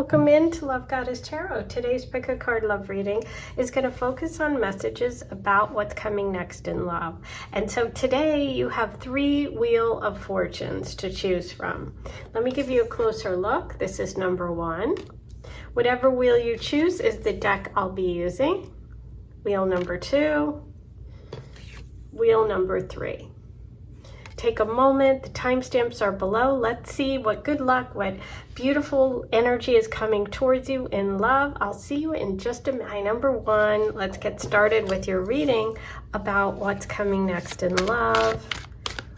welcome into Love Goddess Tarot. Today's pick a card love reading is going to focus on messages about what's coming next in love. And so today you have 3 Wheel of Fortunes to choose from. Let me give you a closer look. This is number 1. Whatever wheel you choose is the deck I'll be using. Wheel number 2, wheel number 3. Take a moment, the timestamps are below. Let's see what good luck, what beautiful energy is coming towards you in love. I'll see you in just a minute. Number 1, let's get started with your reading about what's coming next in love.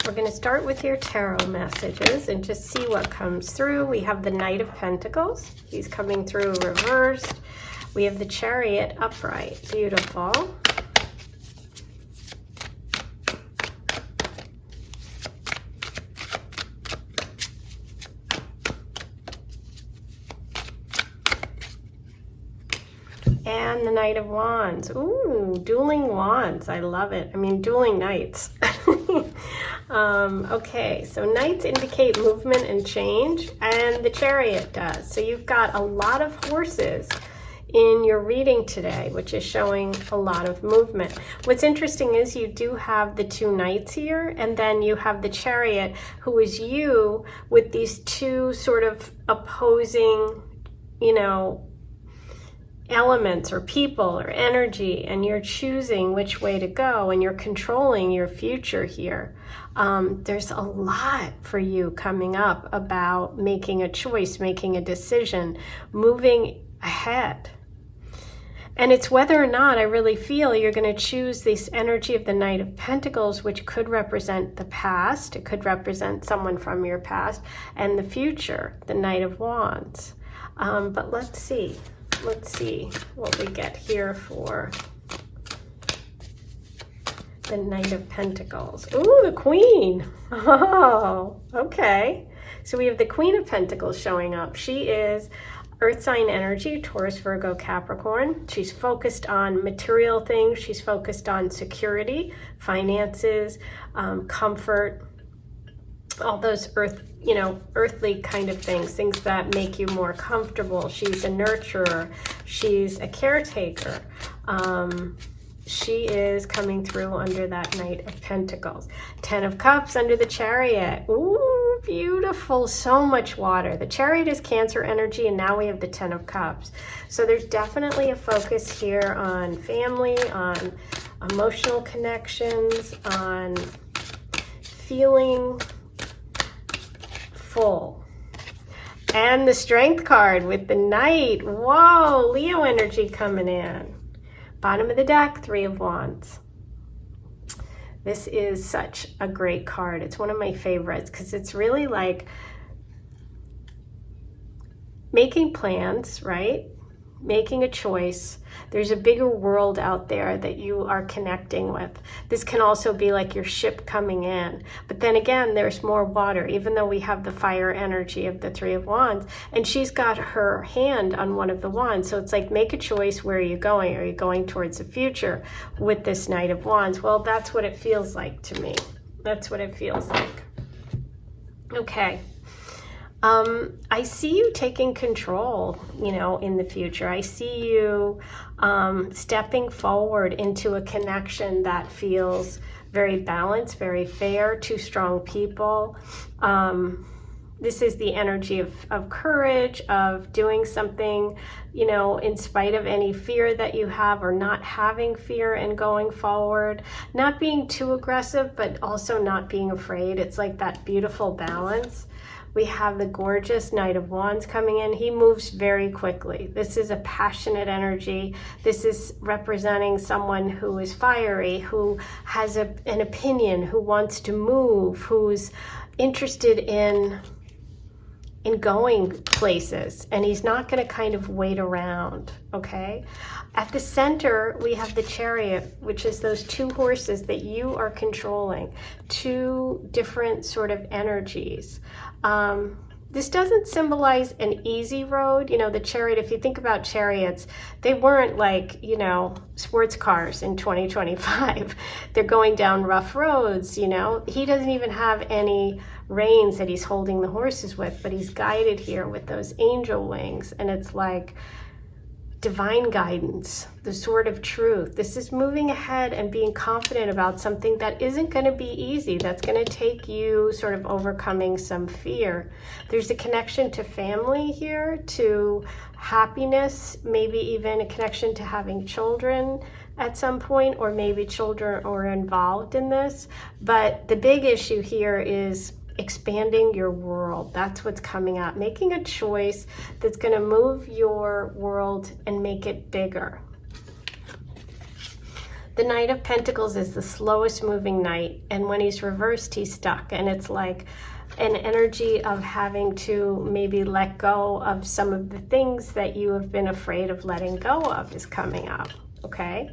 We're going to start with your tarot messages and just see what comes through. We have the Knight of Pentacles. He's coming through reversed. We have the Chariot upright. Beautiful. And the Knight of Wands. Ooh, dueling wands. I love it. I mean, dueling knights. Okay, so knights indicate movement and change, and the Chariot does. So you've got a lot of horses in your reading today, which is showing a lot of movement. What's interesting is you do have the 2 knights here, and then you have the Chariot, who is you with these 2 sort of opposing, elements or people or energy, and you're choosing which way to go, and you're controlling your future here. There's a lot for you coming up about making a choice, making a decision, moving ahead. And it's whether or not I really feel you're going to choose this energy of the Knight of Pentacles, which could represent the past. It could represent someone from your past, and the future, the Knight of Wands. But let's see what we get here for the Knight of Pentacles. Ooh, the Queen. Oh, okay. So we have the Queen of Pentacles showing up. She is Earth sign energy, Taurus, Virgo, Capricorn. She's focused on material things. She's focused on security, finances, comfort, all those earthly kind of things that make you more comfortable. She's a nurturer. She's a caretaker. She is coming through under that Knight of Pentacles. 10 of Cups under the Chariot. Ooh, beautiful. So much water. The Chariot is Cancer energy, and now we have the 10 of Cups. So there's definitely a focus here on family, on emotional connections, on feeling full. And the Strength card with the Knight. Whoa, Leo energy coming in. Bottom of the deck, 3 of Wands. This is such a great card. It's one of my favorites because it's really like making plans, right? Making a choice. There's a bigger world out there that you are connecting with. This can also be like your ship coming in. But then again, there's more water, even though we have the fire energy of the 3 of Wands. And she's got her hand on one of the wands. So it's like, make a choice. Where are you going? Are you going towards the future with this Knight of Wands? Well, that's what it feels like to me. That's what it feels like. Okay. I see you taking control, in the future. I see you stepping forward into a connection that feels very balanced, very fair, 2 strong people. This is the energy of courage, of doing something, in spite of any fear that you have, or not having fear and going forward, not being too aggressive, but also not being afraid. It's like that beautiful balance. We have the gorgeous Knight of Wands coming in. He moves very quickly. This is a passionate energy. This is representing someone who is fiery, who has an opinion, who wants to move, who's interested in going places, and he's not going to kind of wait around, okay? At the center, we have the Chariot, which is those 2 horses that you are controlling, 2 different sort of energies. This doesn't symbolize an easy road. You know, the chariot, if you think about chariots, they weren't like, you know, sports cars in 2025. They're going down rough roads, you know. He doesn't even have any reins that he's holding the horses with, but he's guided here with those angel wings. And it's like divine guidance, the sword of truth. This is moving ahead and being confident about something that isn't going to be easy. That's going to take you sort of overcoming some fear. There's a connection to family here, to happiness, maybe even a connection to having children at some point, or maybe children are involved in this. But the big issue here is expanding your world. That's what's coming up. Making a choice that's going to move your world and make it bigger. The Knight of Pentacles is the slowest moving knight, and when he's reversed, he's stuck. And it's like an energy of having to maybe let go of some of the things that you have been afraid of letting go of is coming up, okay?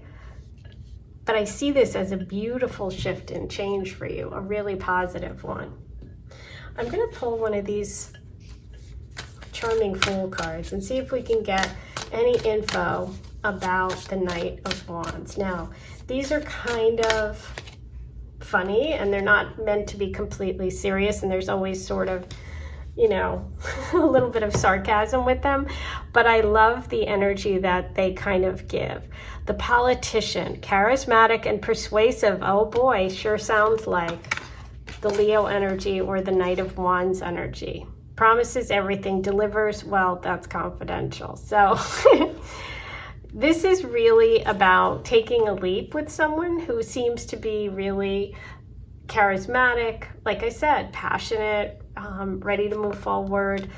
But I see this as a beautiful shift and change for you, a really positive one. I'm going to pull one of these Charming Fool cards and see if we can get any info about the Knight of Wands. Now, these are kind of funny, and they're not meant to be completely serious, and there's always sort of, you know, a little bit of sarcasm with them, but I love the energy that they kind of give. The Politician, charismatic and persuasive. Oh boy, sure sounds like the Leo energy or the Knight of Wands energy. Promises everything, delivers, well, that's confidential. So this is really about taking a leap with someone who seems to be really charismatic, like I said, passionate, ready to move forward,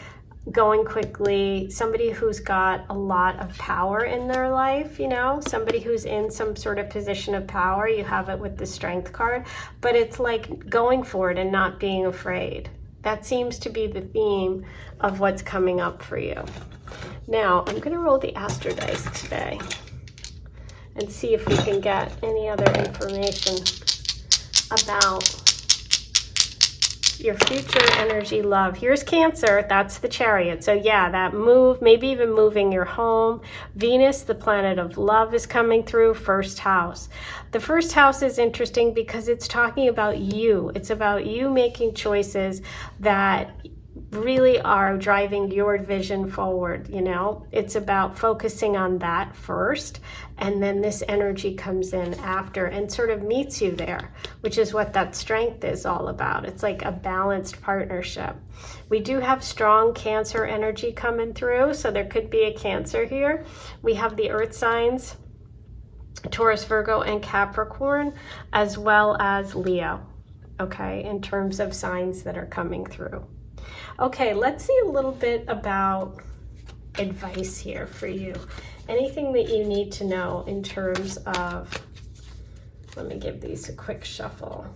going quickly, somebody who's got a lot of power in their life, you know, somebody who's in some sort of position of power. You have it with the Strength card, but it's like going for it and not being afraid. That seems to be the theme of what's coming up for you. Now, I'm going to roll the Astro Dice today and see if we can get any other information about your future energy love. Here's Cancer, that's the Chariot. So yeah, that move, maybe even moving your home. Venus, the planet of love, is coming through, first house. The first house is interesting because it's talking about you. It's about you making choices that really are driving your vision forward, you know? It's about focusing on that first, and then this energy comes in after and sort of meets you there, which is what that Strength is all about. It's like a balanced partnership. We do have strong Cancer energy coming through, so there could be a Cancer here. We have the Earth signs, Taurus, Virgo, and Capricorn, as well as Leo, okay, in terms of signs that are coming through. Okay, let's see a little bit about advice here for you. Anything that you need to know in terms of, let me give these a quick shuffle.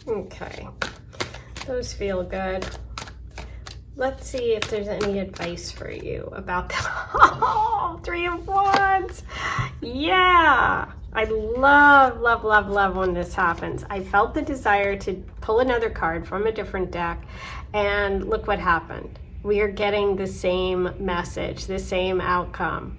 Okay, those feel good. Let's see if there's any advice for you about that. Oh, 3 of Wands. Yeah, I love, love, love, love when this happens. I felt the desire to pull another card from a different deck, and look what happened. We are getting the same message, the same outcome.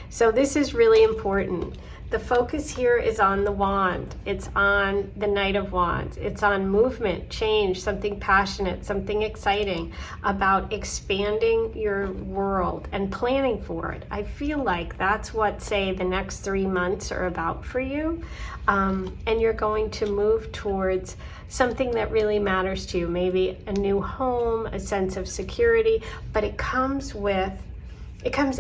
So this is really important. The focus here is on the wand. It's on the Knight of Wands. It's on movement, change, something passionate, something exciting, about expanding your world and planning for it. I feel like that's what, say, the next 3 months are about for you. And you're going to move towards something that really matters to you, maybe a new home, a sense of security, but it comes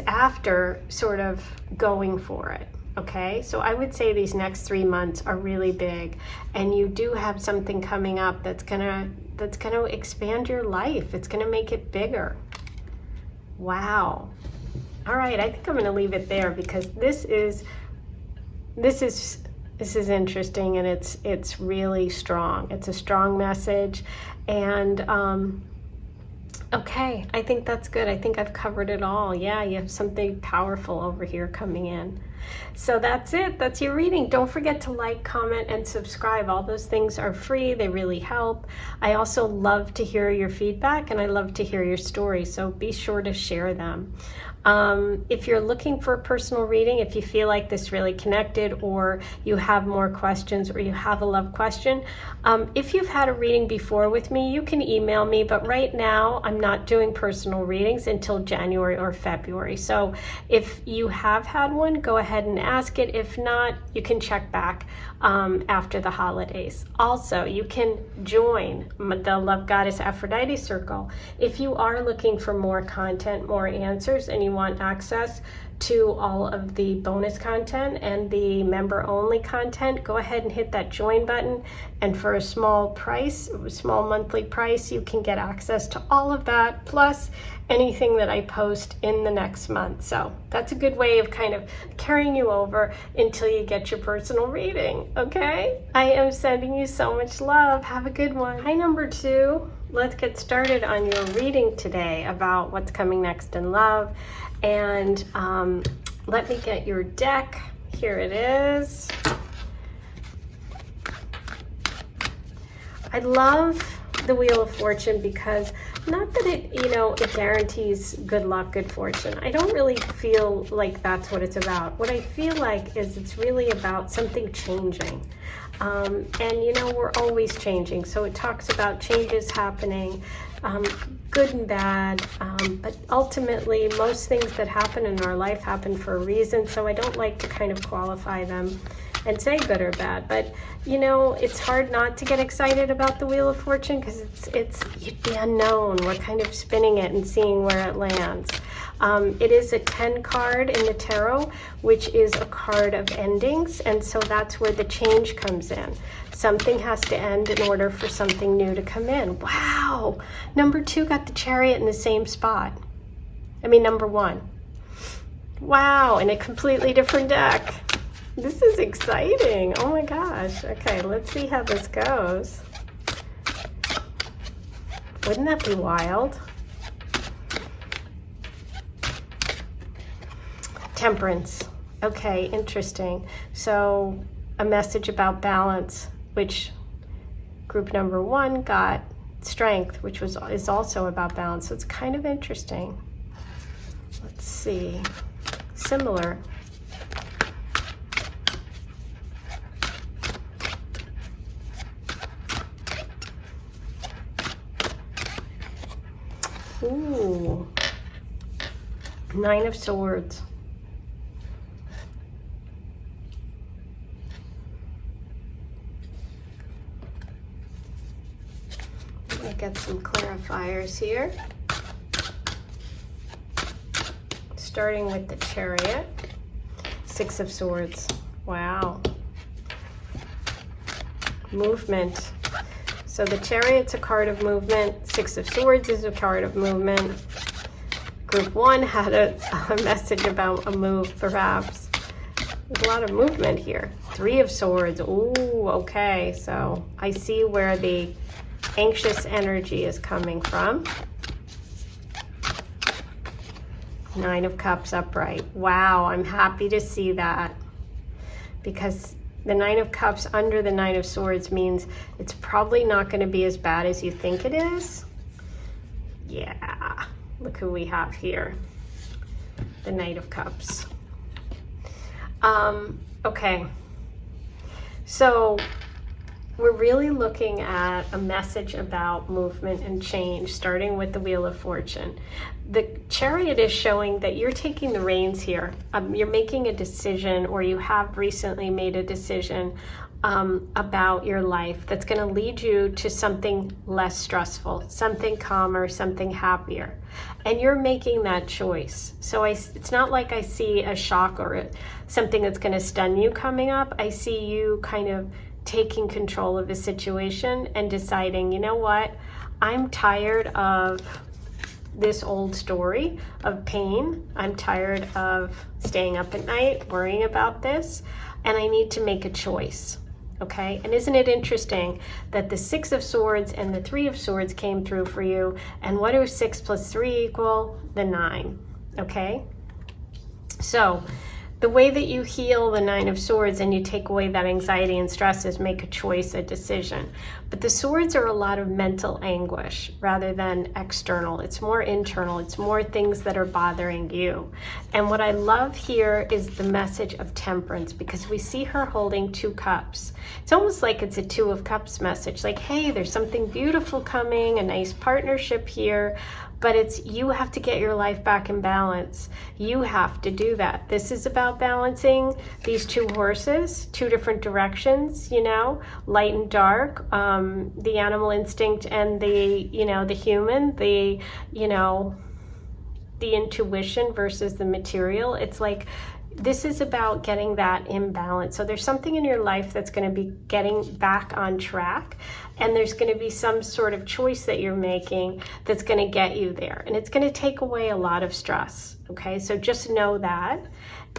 after sort of going for it. Okay, so I would say these next 3 months are really big, and you do have something coming up that's gonna expand your life. It's gonna make it bigger. Wow. All right, I think I'm going to leave it there, because this is interesting, and it's really strong. It's a strong message, and okay, I think that's good. I think I've covered it all. Yeah, you have something powerful over here coming in. So that's it. That's your reading. Don't forget to like, comment, and subscribe. All those things are free. They really help. I also love to hear your feedback, and I love to hear your stories, so be sure to share them. If you're looking for a personal reading, if you feel like this really connected, or you have more questions, or you have a love question, if you've had a reading before with me, you can email me, but right now I'm not doing personal readings until January or February. So if you have had one, go ahead and ask it. If not, you can check back after the holidays. Also, you can join the Love Goddess Aphrodite Circle. If you are looking for more content, more answers, and you want access to all of the bonus content and the member only content, go ahead and hit that join button, and for a small monthly price, you can get access to all of that, plus anything that I post in the next month. So that's a good way of kind of carrying you over until you get your personal reading. Okay, I am sending you so much love. Have a good one. Hi, number 2. Let's get started on your reading today about what's coming next in love. And let me get your deck. Here it is. I love the Wheel of Fortune, because not that it guarantees good luck, good fortune. I don't really feel like that's what it's about. What I feel like is it's really about something changing. And we're always changing. So it talks about changes happening, good and bad, but ultimately most things that happen in our life happen for a reason. So I don't like to kind of qualify them and say good or bad, but it's hard not to get excited about the Wheel of Fortune, because it's the unknown. We're kind of spinning it and seeing where it lands. It is a 10 card in the tarot, which is a card of endings, and so that's where the change comes in. Something has to end in order for something new to come in. Wow! Number 2 got the Chariot in the same spot. Number 1. Wow, in a completely different deck. This is exciting. Oh my gosh. Okay, let's see how this goes. Wouldn't that be wild? Temperance. Okay, interesting. So a message about balance, which group number 1 got Strength, which is also about balance. So it's kind of interesting. Let's see. Similar. Ooh, 9 of Swords. Let me get some clarifiers here. Starting with the Chariot. 6 of Swords. Wow. Movement. So the Chariot's a card of movement. 6 of Swords is a card of movement. Group 1 had a message about a move, perhaps. There's a lot of movement here. 3 of Swords. Ooh, okay. So I see where the anxious energy is coming from. 9 of Cups upright. Wow, I'm happy to see that, because the 9 of Cups under the 9 of Swords means it's probably not going to be as bad as you think it is. Yeah, look who we have here. The Knight of Cups. Okay, so we're really looking at a message about movement and change, starting with the Wheel of Fortune. The Chariot is showing that you're taking the reins here. You're making a decision, or you have recently made a decision about your life that's going to lead you to something less stressful, something calmer, something happier. And you're making that choice. So it's not like I see a shock or something that's going to stun you coming up. I see you kind of taking control of the situation and deciding, you know what, I'm tired of this old story of pain. I'm tired of staying up at night worrying about this, and I need to make a choice. Okay, and isn't it interesting that the 6 of Swords and the 3 of Swords came through for you, and what do 6 plus 3 equal? The 9. Okay, so the way that you heal the 9 of Swords and you take away that anxiety and stress is make a choice, a decision. But the Swords are a lot of mental anguish rather than external. It's more internal. It's more things that are bothering you. And what I love here is the message of Temperance, because we see her holding 2 cups. It's almost like it's a 2 of Cups message. Like, hey, there's something beautiful coming, a nice partnership here. But it's, you have to get your life back in balance. You have to do that. This is about balancing these 2 horses, 2 different directions, you know, light and dark, the animal instinct and the, you know, the human, the, you know, the intuition versus the material. It's like, this is about getting that in balance. So there's something in your life that's going to be getting back on track, and there's going to be some sort of choice that you're making that's going to get you there, and it's going to take away a lot of stress. Okay, so just know that.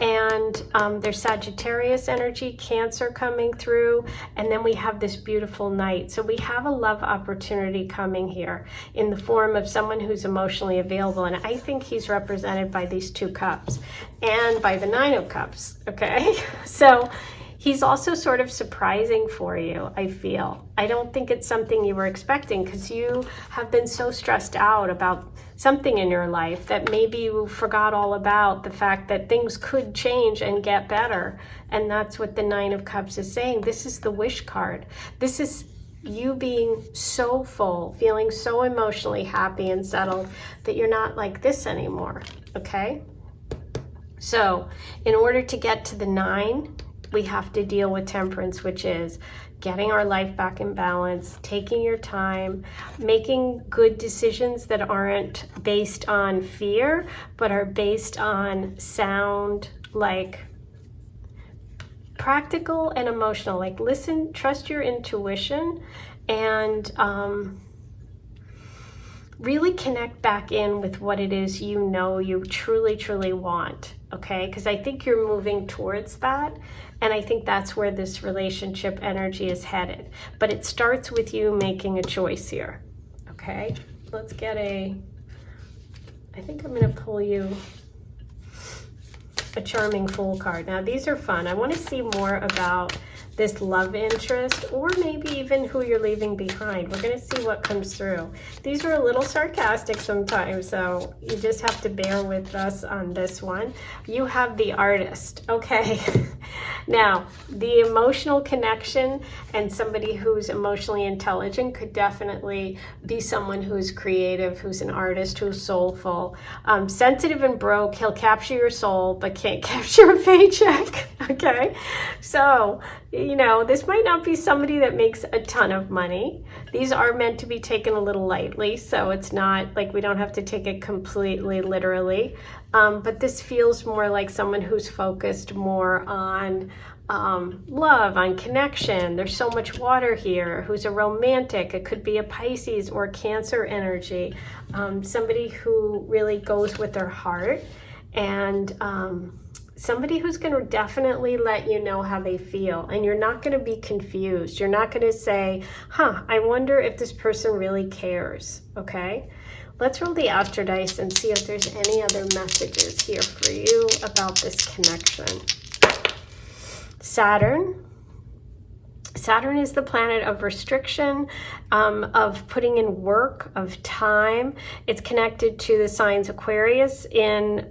And there's Sagittarius energy, Cancer coming through, and then we have this beautiful Knight. So we have a love opportunity coming here in the form of someone who's emotionally available, and I think he's represented by these 2 cups and by the 9 of Cups. Okay, so he's also sort of surprising for you, I feel. I don't think it's something you were expecting, because you have been so stressed out about something in your life that maybe you forgot all about the fact that things could change and get better. And that's what the 9 of Cups is saying. This is the wish card. This is you being so full, feeling so emotionally happy and settled that you're not like this anymore. Okay? So in order to get to the 9, we have to deal with Temperance, which is getting our life back in balance, taking your time, making good decisions that aren't based on fear, but are based on sound, like practical and emotional. Like, listen, trust your intuition, and really connect back in with what it is you know you truly, truly want. Okay, because I think you're moving towards that, and I think that's where this relationship energy is headed. But it starts with you making a choice here. Okay, let's get I think I'm going to pull you a Charming Fool card. Now these are fun. I want to see more about this love interest, or maybe even who you're leaving behind. We're going to see what comes through. These are a little sarcastic sometimes, so you just have to bear with us on this one. You have the Artist. Okay. Now, the emotional connection and somebody who's emotionally intelligent could definitely be someone who's creative, who's an artist, who's soulful. Sensitive and broke, he'll capture your soul, but can't capture a paycheck. Okay. So, you know, this might not be somebody that makes a ton of money. These are meant to be taken a little lightly, so it's not like we don't have to take it completely literally. But this feels more like someone who's focused more on love, on connection. There's so much water here. Who's a romantic. It could be a Pisces or Cancer energy. Somebody who really goes with their heart, and somebody who's going to definitely let you know how they feel, and you're not going to be confused. You're not going to say, I wonder if this person really cares. Okay, let's roll the Astro dice and see if there's any other messages here for you about this connection. Saturn. Saturn is the planet of restriction, of putting in work, of time. It's connected to the signs Aquarius in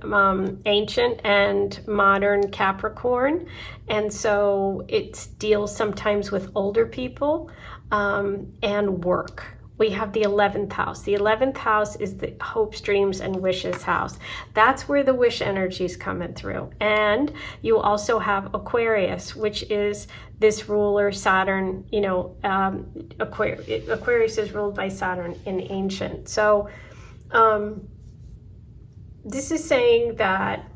ancient and modern Capricorn. And so it deals sometimes with older people and work. We have the 11th house. The 11th house is the hopes, dreams, and wishes house. That's where the wish energy is coming through. And you also have Aquarius, which is this ruler, Saturn. You know, Aquarius is ruled by Saturn in ancient. So this is saying that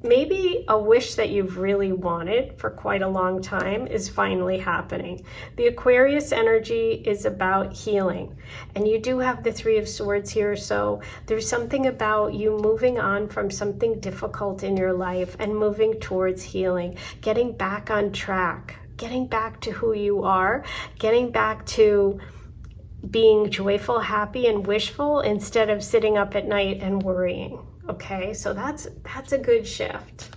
maybe a wish that you've really wanted for quite a long time is finally happening. The Aquarius energy is about healing, and you do have the Three of Swords here, so there's something about you moving on from something difficult in your life and moving towards healing, getting back on track, getting back to who you are, getting back to being joyful, happy, and wishful instead of sitting up at night and worrying. Okay, so that's a good shift.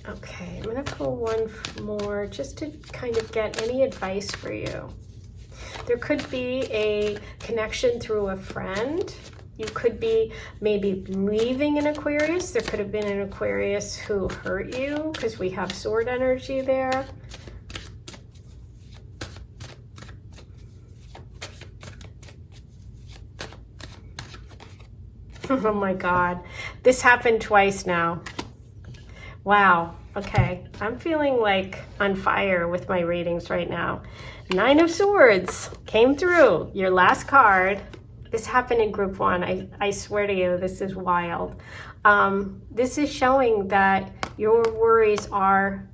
Okay, I'm gonna pull one more just to kind of get any advice for you. There could be a connection through a friend. You could be maybe leaving an Aquarius. There could have been an Aquarius who hurt you because we have sword energy there. Oh my God, this happened twice now. Wow, okay. I'm feeling like on fire with my readings right now. Nine of Swords came through, your last card. This happened in group one. I swear to you, this is wild. This is showing that your worries are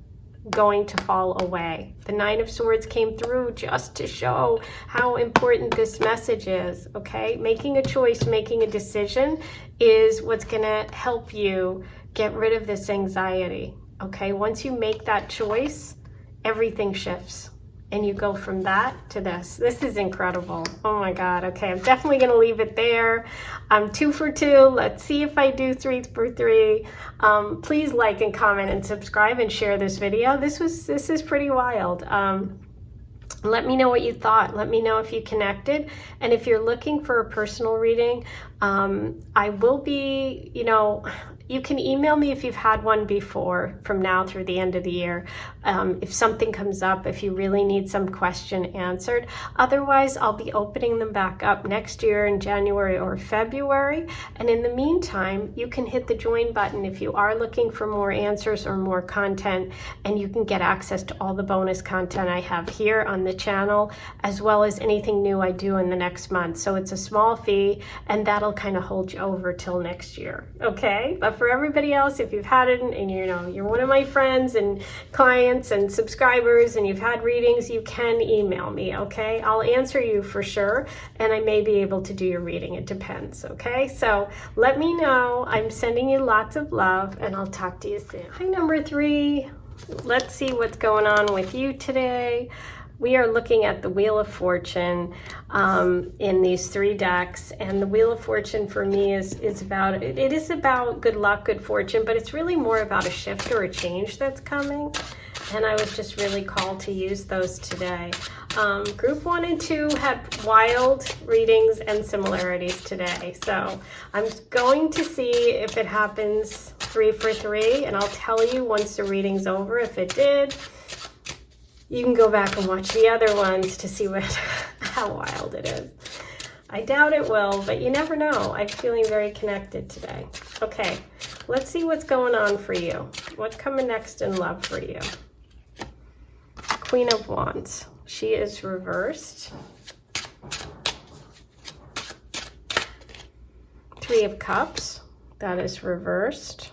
going to fall away. The Nine of Swords came through just to show how important this message is, okay? Making a choice, making a decision is what's gonna help you get rid of this anxiety, okay? Once you make that choice, everything shifts and you go from that to this. This is incredible. Oh my God, okay, I'm definitely gonna leave it there. I'm 2 for 2. Let's see if I do 3 for 3. Please like and comment and subscribe and share this video. This is pretty wild. Let me know what you thought. Let me know if you connected. And if you're looking for a personal reading, I will be, you can email me if you've had one before from now through the end of the year. If something comes up, if you really need some question answered. Otherwise, I'll be opening them back up next year in January or February. And in the meantime, you can hit the join button if you are looking for more answers or more content, and you can get access to all the bonus content I have here on the channel, as well as anything new I do in the next month. So it's a small fee, and that'll kind of hold you over till next year, okay? But for everybody else, if you've had it and you're one of my friends and clients and subscribers and you've had readings, you can email me, okay? I'll answer you for sure, and I may be able to do your reading. It depends, okay? So let me know. I'm sending you lots of love, and I'll talk to you soon. Hi, number 3. Let's see what's going on with you today. We are looking at the Wheel of Fortune in these 3 decks, and the Wheel of Fortune for me is about, it is about good luck, good fortune, but it's really more about a shift or a change that's coming, and I was just really called to use those today. Group 1 and 2 had wild readings and similarities today, so I'm going to see if it happens 3 for 3, and I'll tell you once the reading's over if it did. You can go back and watch the other ones to see how wild it is. I doubt it will, but you never know. I'm feeling very connected today. Okay, let's see what's going on for you. What's coming next in love for you? Queen of Wands. She is reversed. 3 of Cups. That is reversed.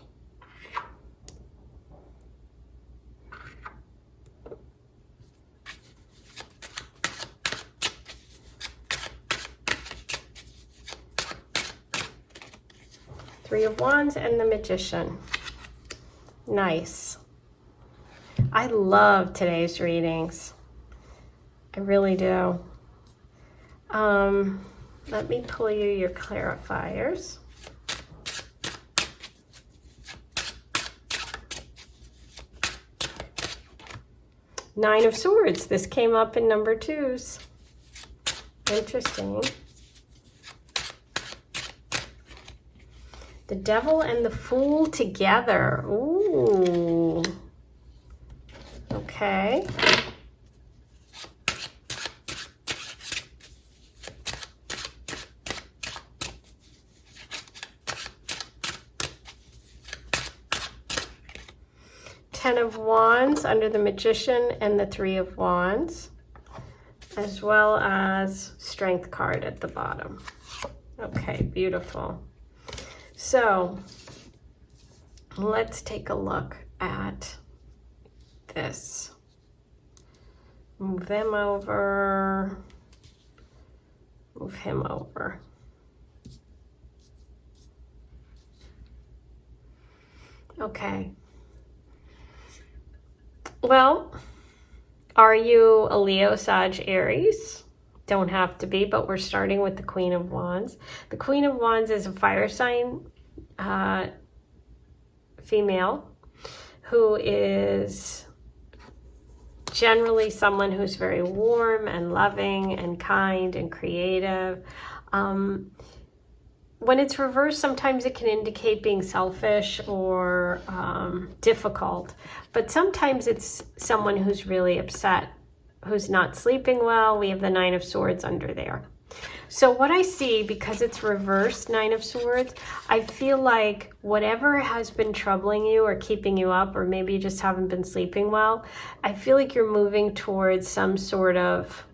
Three of Wands and the Magician. Nice. I love today's readings. I really do. Let me pull you your clarifiers. Nine of Swords. This came up in number 2s. Interesting. The Devil and the Fool together. Ooh. Okay. Ten of Wands under the Magician and the 3 of Wands, as well as Strength card at the bottom. Okay, beautiful. So let's take a look at this. Move them over. Move him over. Okay. Well, are you a Leo, Sag, Aries? Don't have to be, but we're starting with the Queen of Wands. The Queen of Wands is a fire sign female who is generally someone who's very warm and loving and kind and creative. When it's reversed, sometimes it can indicate being selfish or difficult, but sometimes it's someone who's really upset, who's not sleeping well. We have the Nine of Swords under there. So what I see, because it's reversed Nine of Swords, I feel like whatever has been troubling you or keeping you up, or maybe you just haven't been sleeping well, I feel like you're moving towards some sort of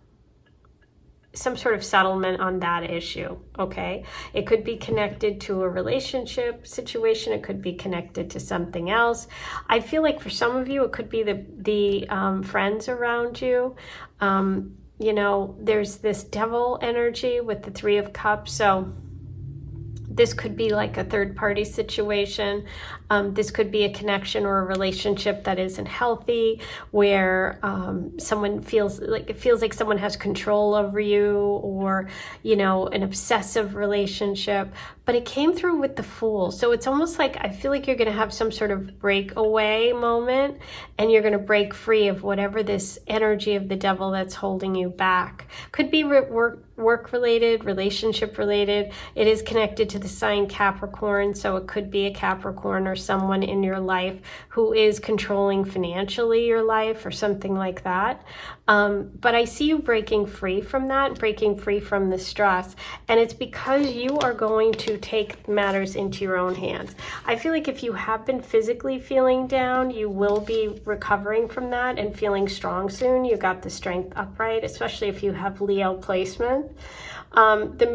settlement on that issue, okay? It could be connected to a relationship situation. It could be connected to something else. I feel like for some of you, it could be the friends around you. You know, there's this devil energy with the Three of Cups. So this could be like a third-party situation. This could be a connection or a relationship that isn't healthy, where someone feels like someone has control over you, or, you know, an obsessive relationship. But it came through with the Fool. So it's almost like I feel like you're going to have some sort of breakaway moment, and you're going to break free of whatever this energy of the devil that's holding you back. Could be work-related, relationship-related. It is connected to the sign Capricorn, so it could be a Capricorn or someone in your life who is controlling financially your life or something like that. But I see you breaking free from that, breaking free from the stress, and it's because you are going to take matters into your own hands. I feel like if you have been physically feeling down, you will be recovering from that and feeling strong soon. You got the strength upright, especially if you have Leo placement. The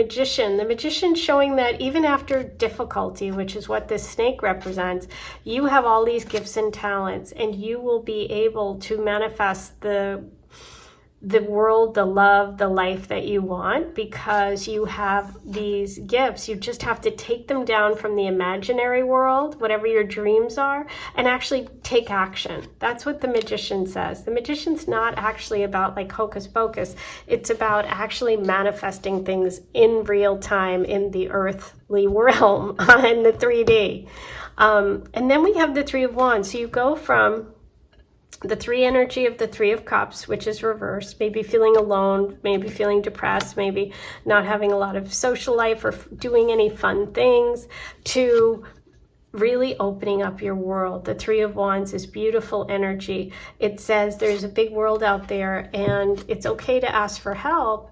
magician showing that even after difficulty, which is what this snake represents, you have all these gifts and talents, and you will be able to manifest the world, the love, the life that you want, because you have these gifts. You just have to take them down from the imaginary world, whatever your dreams are, and actually take action. That's what the magician says. The magician's not actually about like hocus pocus. It's about actually manifesting things in real time in the earthly realm, in the 3D. And then we have the Three of Wands. So you go from the three energy of the Three of Cups, which is reversed, maybe feeling alone, maybe feeling depressed, maybe not having a lot of social life or doing any fun things, to really opening up your world. The Three of Wands is beautiful energy. It says there's a big world out there, and it's okay to ask for help.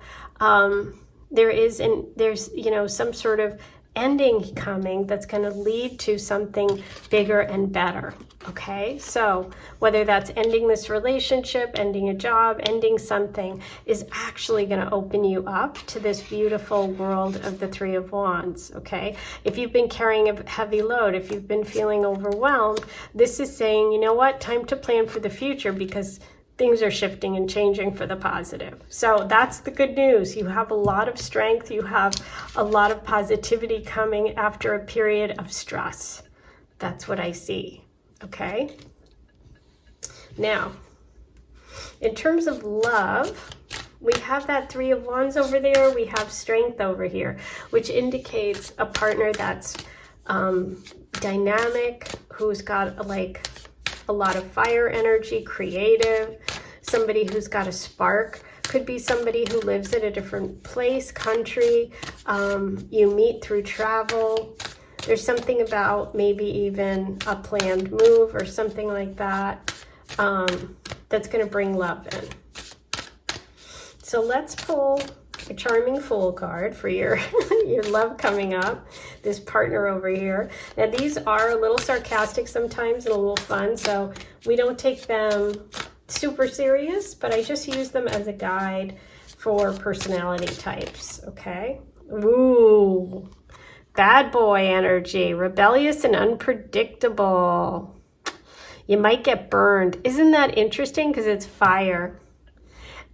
There's you know, some sort of ending coming that's going to lead to something bigger and better. Okay, so whether that's ending this relationship, ending a job, ending something, is actually going to open you up to this beautiful world of the Three of Wands. Okay, if you've been carrying a heavy load, if you've been feeling overwhelmed, this is saying, you know what, time to plan for the future, because things are shifting and changing for the positive. So that's the good news. You have a lot of strength. You have a lot of positivity coming after a period of stress. That's what I see. Okay. Now, in terms of love, we have that Three of Wands over there. We have strength over here, which indicates a partner that's dynamic, who's got like a lot of fire energy, creative, somebody who's got a spark. Could be somebody who lives at a different place, country, you meet through travel. There's something about maybe even a planned move or something like that, that's going to bring love in. So let's pull a charming Fool card for your your love coming up, this partner over here. Now these are a little sarcastic sometimes and a little fun, so we don't take them super serious, but I just use them as a guide for personality types. Okay. Ooh, Bad boy energy, rebellious and unpredictable. You might get burned. Isn't that interesting? Because it's fire.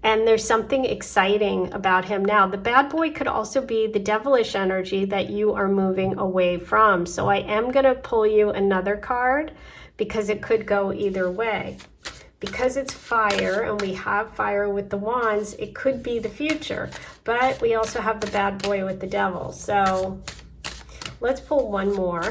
And there's something exciting about him now. The bad boy could also be the devilish energy that you are moving away from. So I am going to pull you another card because it could go either way. Because it's fire and we have fire with the wands, it could be the future. But we also have the bad boy with the devil. So let's pull one more.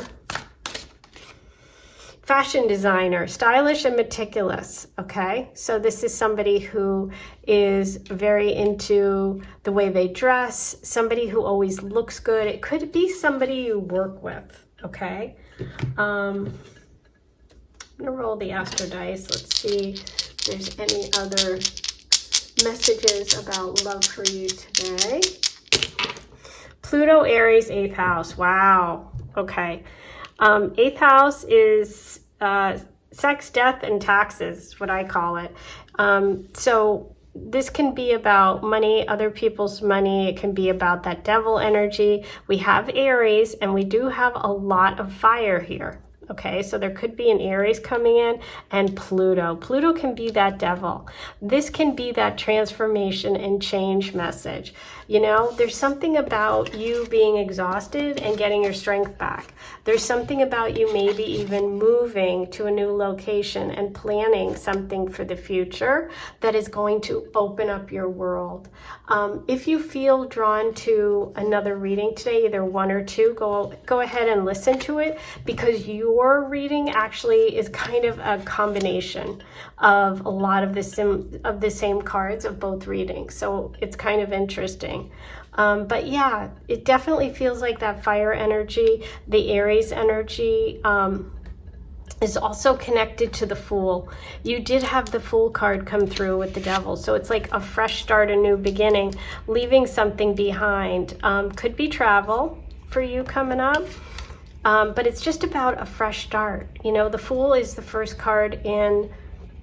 Fashion designer, stylish and meticulous, okay? So this is somebody who is very into the way they dress, somebody who always looks good. It could be somebody you work with, okay? I'm gonna roll the Astro dice. Let's see if there's any other messages about love for you today. Pluto, Aries, 8th house. Wow, okay. 8th house is sex, death, and taxes, what I call it. So this can be about money, other people's money. It can be about that devil energy. We have Aries, and we do have a lot of fire here. Okay, so there could be an Aries coming in, and Pluto. Pluto can be that devil. This can be that transformation and change message. You know, there's something about you being exhausted and getting your strength back. There's something about you maybe even moving to a new location and planning something for the future that is going to open up your world. If you feel drawn to another reading today, either one or two, go ahead and listen to it, because your reading actually is kind of a combination of a lot of the same cards of both readings. So it's kind of interesting. But yeah, it definitely feels like that fire energy, the Aries energy, is also connected to the Fool. You did have the Fool card come through with the Devil. So it's like a fresh start, a new beginning, leaving something behind. Could be travel for you coming up. But it's just about a fresh start. You know, the Fool is the first card in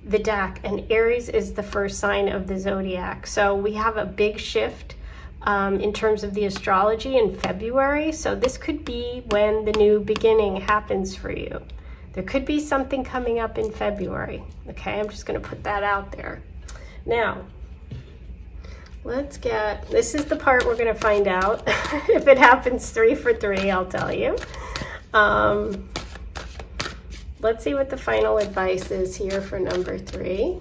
the deck, and Aries is the first sign of the zodiac. So we have a big shift in terms of the astrology in February. So this could be when the new beginning happens for you. There could be something coming up in February. Okay, I'm just going to put that out there. Now, this is the part we're going to find out. If it happens 3 for 3, I'll tell you. Let's see what the final advice is here for number 3.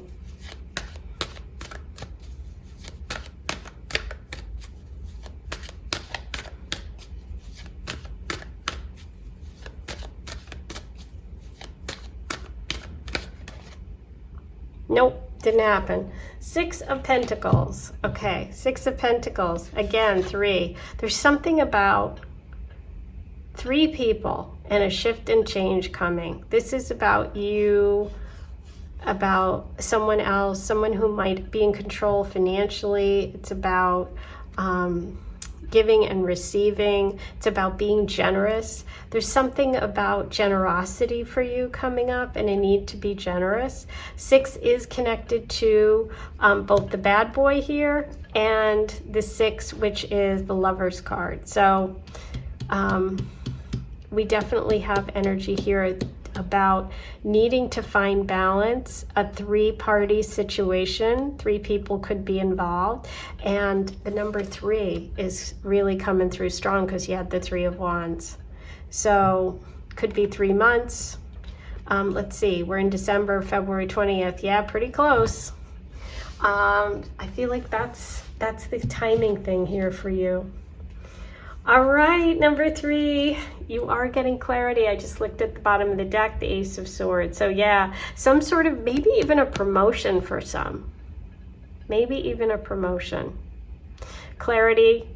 Nope, didn't happen. 6 of Pentacles. Okay, 6 of Pentacles. Again, 3. There's something about 3 people and a shift and change coming. This is about you, about someone else, someone who might be in control financially. It's about giving and receiving. It's about being generous. There's something about generosity for you coming up and a need to be generous. 6 is connected to both the bad boy here and the 6, which is the Lover's card. So we definitely have energy here about needing to find balance, a 3-party situation. 3 people could be involved, and the number 3 is really coming through strong because you had the 3 of Wands. So could be 3 months. Let's see, we're in December, February 20th. Yeah, pretty close. I feel like that's the timing thing here for you. All right, number 3, you are getting clarity. I just looked at the bottom of the deck, the Ace of Swords. So yeah, some sort of, maybe even a promotion for some. Maybe even a promotion. Clarity,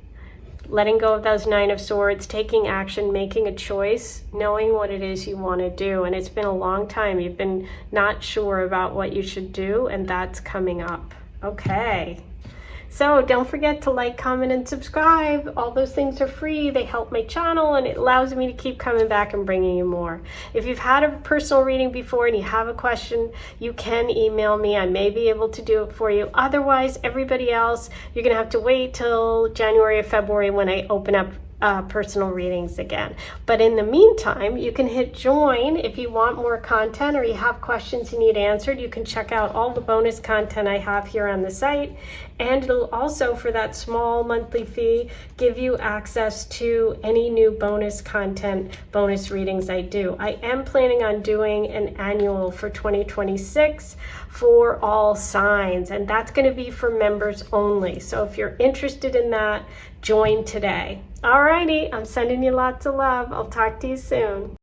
letting go of those 9 of Swords, taking action, making a choice, knowing what it is you want to do. And it's been a long time. You've been not sure about what you should do, and that's coming up. Okay. So don't forget to like, comment, and subscribe. All those things are free. They help my channel, and it allows me to keep coming back and bringing you more. If you've had a personal reading before and you have a question, you can email me. I may be able to do it for you. Otherwise, everybody else, you're going to have to wait till January or February when I open up personal readings again. But in the meantime, you can hit join if you want more content or you have questions you need answered. You can check out all the bonus content I have here on the site, and it'll also, for that small monthly fee, give you access to any new bonus content, bonus readings I do. I am planning on doing an annual for 2026 for all signs, and that's going to be for members only. So if you're interested in that, join today. Alrighty, I'm sending you lots of love. I'll talk to you soon.